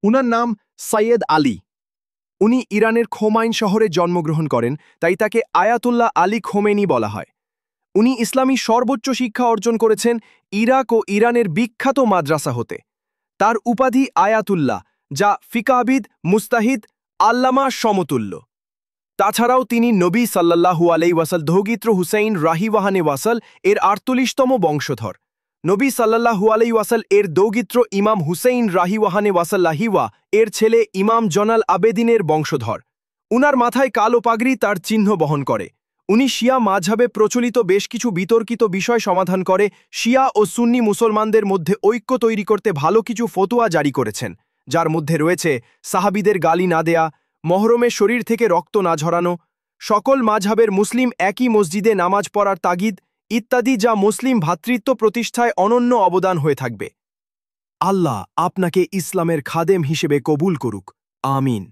উনার নাম সৈয়দ আলী। উনি ইরানের খোমাইন শহরে জন্মগ্রহণ করেন, তাই তাকে আয়াতুল্লাহ আলী খোমেনি বলা হয়। উনি ইসলামী সর্বোচ্চ শিক্ষা অর্জন করেছেন ইরাক ও ইরানের বিখ্যাত মাদ্রাসা হতে। তার উপাধি আয়াতুল্লাহ, যা ফিকাবিদ, মুস্তাহিদ, আল্লামা সমতুল্য। তাছাড়াও তিনি নবী সাল্লাল্লাহু আলাইহি ওয়াসাল দৌহিত্র হুসাইন রাহিওয়াহানে ওয়াসাল এর ৪৮তম বংশধর। নবী সাল্লাল্লাহু আলাইহি ওয়াসাল এর দৌহিত্র ইমাম হুসাইন রাহিওয়াহানে ওয়াসাল লাহিওয়া এর ছেলে ইমাম জনাল আবেদিনের বংশধর। উনার মাথায় কালো পাগড়ি তার চিহ্ন বহন করে। উনি শিয়া মাযহাবে প্রচলিত বেশ কিছু বিতর্কিত বিষয় সমাধান করে শিয়া ও সুন্নি মুসলমানদের মধ্যে ঐক্য তৈরি করতে ভালো কিছু ফতোয়া জারি করেছেন, যার মধ্যে রয়েছে সাহাবীদের গালি না দেয়া, মহরমে শরীর থেকে রক্ত না ঝরানো, সকল মাযহাবের মুসলিম একই মসজিদে নামাজ পড়ার তাগিদ ইত্যাদি, যা মুসলিম ভ্রাতৃত্ব প্রতিষ্ঠায় অনন্য অবদান হয়ে থাকবে। আল্লাহ আপনাকে ইসলামের খাদেম হিসেবে কবুল করুক। আমিন।